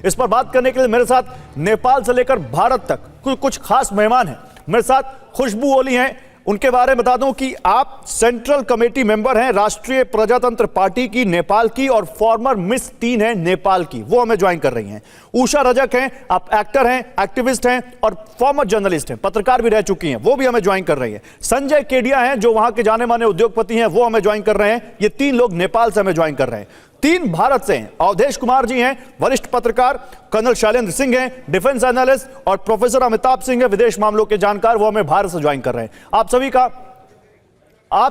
इस पर बात करने के लिए मेरे साथ नेपाल से लेकर भारत तक कुछ खास मेहमान हैं। मेरे साथ खुशबू ओली हैं। उनके बारे में बता दूं कि आप सेंट्रल कमेटी मेंबर हैं राष्ट्रीय प्रजातंत्र पार्टी की नेपाल की, और फॉर्मर मिस टीन है नेपाल की, वो हमें ज्वाइन कर रही हैं। उषा रजक हैं, आप एक्टर हैं, एक्टिविस्ट हैं और फॉर्मर जर्नलिस्ट हैं, पत्रकार भी रह चुकी हैं, वो भी हमें ज्वाइन कर रही हैं। संजय केडिया हैं जो वहां के जाने माने उद्योगपति हैं, वो हमें ज्वाइन कर रहे हैं। ये 3 लोग नेपाल से हमें ज्वाइन कर रहे हैं। 3 भारत से हैं। अवधेश कुमार जी हैं, वरिष्ठ पत्रकार, कर्नल शैलेंद्र सिंह हैं, डिफेंस एनालिस्ट, और प्रोफेसर अमिताभ सिंह है, विदेश मामलों के जानकार, वो हमें भारत से ज्वाइन कर रहे हैं। आप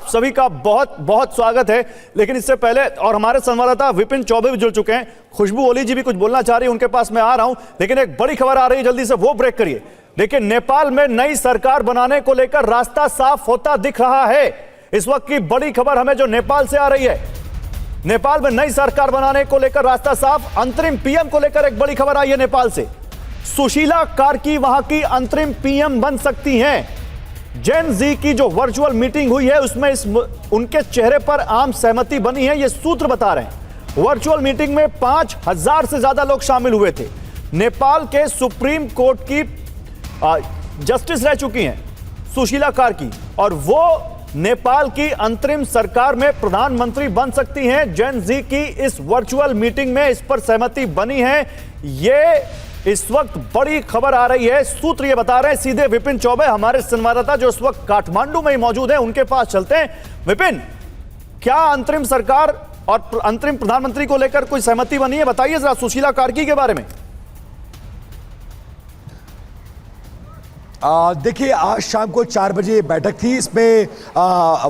सभी का बहुत बहुत स्वागत है। लेकिन इससे पहले, और हमारे संवाददाता विपिन चौबे भी जुड़ चुके हैं, खुशबू ओली जी भी कुछ बोलना चाह रही है, उनके पास मैं आ रहा हूं, लेकिन एक बड़ी खबर आ रही है, जल्दी से वो ब्रेक करिए। देखिए, नेपाल में नई सरकार बनाने को लेकर रास्ता साफ होता दिख रहा है। इस वक्त की बड़ी खबर हमें जो नेपाल से आ रही है, नेपाल में नई सरकार बनाने को लेकर रास्ता साफ। अंतरिम पीएम को लेकर एक बड़ी खबर आई है नेपाल से। सुशीला कार्की वहां की अंतरिम पीएम बन सकती हैं। जेन जी की जो वर्चुअल मीटिंग हुई है उसमें उनके चेहरे पर आम सहमति बनी है, ये सूत्र बता रहे हैं। वर्चुअल मीटिंग में 5000 से ज्यादा लोग शामिल हुए थे। नेपाल के सुप्रीम कोर्ट की जस्टिस रह चुकी हैं सुशीला कार्की, और वो नेपाल की अंतरिम सरकार में प्रधानमंत्री बन सकती हैं। जेन जी की इस वर्चुअल मीटिंग में इस पर सहमति बनी है। ये इस वक्त बड़ी खबर आ रही है, सूत्र ये बता रहे हैं। सीधे विपिन चौबे, हमारे संवाददाता जो इस वक्त काठमांडू में ही मौजूद है, उनके पास चलते हैं। विपिन, क्या अंतरिम सरकार और अंतरिम प्रधानमंत्री को लेकर कोई सहमति बनी है? बताइए जरा सुशीला कार्की के बारे में। देखिए, आज शाम को 4 बजे बैठक थी। इसमें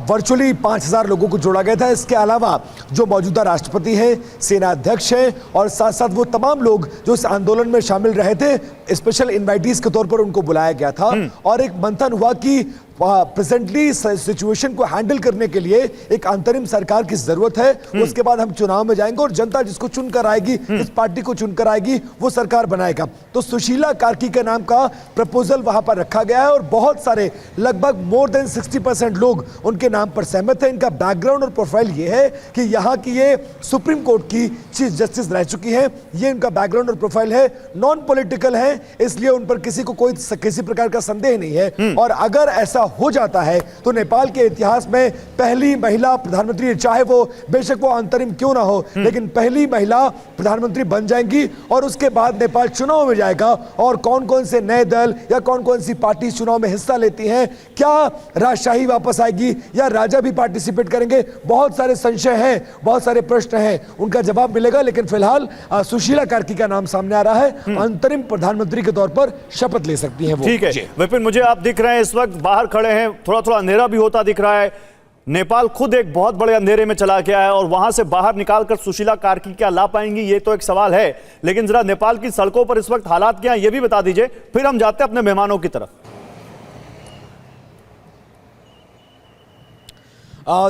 वर्चुअली 5000 लोगों को जोड़ा गया था। इसके अलावा जो मौजूदा राष्ट्रपति हैं, सेना अध्यक्ष हैं, और साथ साथ वो तमाम लोग जो इस आंदोलन में शामिल रहे थे, स्पेशल इनवाइटीज के तौर पर उनको बुलाया गया था। और एक मंथन हुआ कि प्रेजेंटली सिचुएशन को हैंडल करने के लिए एक अंतरिम सरकार की जरूरत है। उसके बाद हम चुनाव में जाएंगे और जनता जिसको चुनकर आएगी, इस पार्टी को चुनकर आएगी, वो सरकार बनाएगा। तो सुशीला कार्की के नाम का प्रपोजल वहां पर रखा गया है, और बहुत सारे, लगभग मोर देन 60% लोग उनके नाम पर सहमत है। इनका बैकग्राउंड और प्रोफाइल ये है कि यहाँ की ये सुप्रीम कोर्ट की चीफ जस्टिस रह चुकी है। ये इनका बैकग्राउंड और प्रोफाइल है, नॉन पॉलिटिकल है, इसलिए उन पर किसी को कोई किसी प्रकार का संदेह नहीं है। और अगर ऐसा हो जाता है तो नेपाल के इतिहास में पहली महिला प्रधानमंत्री, चाहे वो बेशक वो अंतरिम क्यों ना हो, लेकिन पहली महिला प्रधानमंत्री बन जाएंगी। और उसके बाद नेपाल चुनाव में जाएगा, और कौन कौन से नए दल या कौन कौन सी पार्टी चुनाव में हिस्सा लेती हैं, क्या राजशाही वापस आएगी या राजा भी पार्टिसिपेट करेंगे, बहुत सारे संशय हैं, बहुत सारे प्रश्न हैं, उनका जवाब मिलेगा। लेकिन फिलहाल सुशीला कार्की का नाम सामने आ रहा है, अंतरिम प्रधानमंत्री के तौर पर शपथ ले सकती हैं वो। ठीक है विपिन, मुझे आप दिख रहे हैं इस वक्त बाहर खड़े हैं, थोड़ा थोड़ा अंधेरा भी होता दिख रहा है। नेपाल खुद एक बहुत बड़े अंधेरे में चला गया है, और वहां से बाहर निकालकर सुशीला कार्की क्या ला पाएंगी, ये तो एक सवाल है। लेकिन जरा नेपाल की सड़कों पर इस वक्त हालात क्या हैं, ये भी बता दीजिए, फिर हम जाते हैं अपने मेहमानों की तरफ।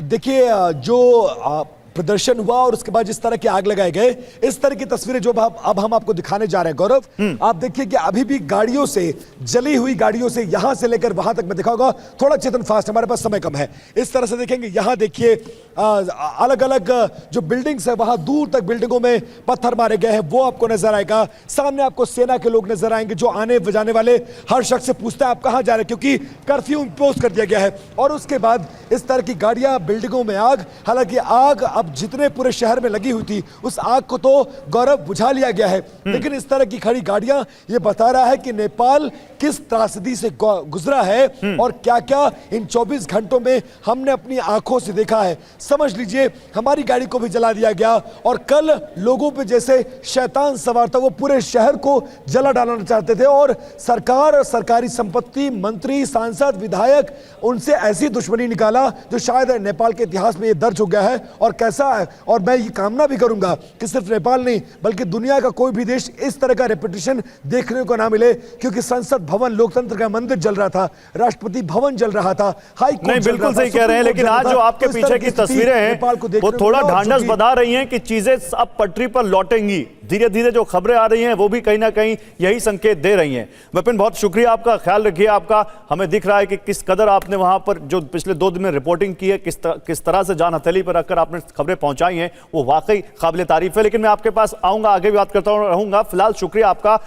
देखिए, जो प्रदर्शन हुआ और उसके बाद जिस तरह की आग लगाए गए, इस तरह की तस्वीरें जो अब हम आपको दिखाने जा रहे हैं गौरव, आप देखिए कि अभी भी गाड़ियों से, जली हुई गाड़ियों से यहां से लेकर वहां तक मैं दिखाऊंगा। थोड़ा चेतन फास्ट, हमारे पास समय कम है। इस तरह से देखेंगे, यहां देखिए अलग अलग जो बिल्डिंग्स है, वहां दूर तक बिल्डिंगों में पत्थर मारे गए हैं, वो आपको नजर आएगा। सामने आपको सेना के लोग नजर आएंगे जो आने जाने वाले हर शख्स से पूछते हैं आप कहां जा रहे हैं, क्योंकि कर्फ्यू इंपोज कर दिया गया है। और उसके बाद इस तरह की गाड़ियां, बिल्डिंगों में आग, हालांकि आग अब जितने पूरे शहर में लगी हुई थी, उस आग को तो गौरव बुझा लिया गया है, लेकिन इस तरह की खड़ी गाड़ियां ये बता रहा है कि नेपाल किस त्रासदी से गुजरा है और क्या क्या इन 24 घंटों में हमने अपनी आंखों से देखा है। समझ लीजिए, हमारी गाड़ी को भी जला दिया गया, और कल लोगों पे जैसे शैतान सवार था, वो पूरे शहर को जला डालना चाहते थे, और सरकार और सरकारी संपत्ति, मंत्री, सांसद, विधायक, उनसे ऐसी दुश्मनी निकाला जो शायद नेपाल के इतिहास में ये दर्ज हो गया है। और कैसा, और मैं ये कामना भी करूंगा कि सिर्फ नेपाल नहीं बल्कि दुनिया का कोई भी देश इस तरह का रेपिटेशन देखने को ना मिले, क्योंकि संसद भवन, लोकतंत्र का मंदिर जल रहा था, राष्ट्रपति भवन जल रहा था, हाई कोर्ट नहीं, बिल्कुल सही कह रहे हैं। लेकिन आज जो आपके पीछे की तस्वीरें हैं वो थोड़ा ढांढस बता रही हैं कि चीजें अब पटरी पर लौटेंगी। धीरे धीरे जो खबरें आ रही हैं वो भी कहीं ना कहीं यही संकेत दे रही हैं। विपिन, बहुत शुक्रिया आपका, ख्याल रखिए आपका। हमें दिख रहा है कि किस कदर आपने वहां पर जो पिछले 2 दिन में रिपोर्टिंग की है, किस तरह से जान हथेली पर रखकर आपने खबरें पहुंचाई हैं, वो वाकई काबिल तारीफ है। लेकिन मैं आपके पास आऊंगा, आगे भी बात करता रहूंगा। फिलहाल शुक्रिया आपका।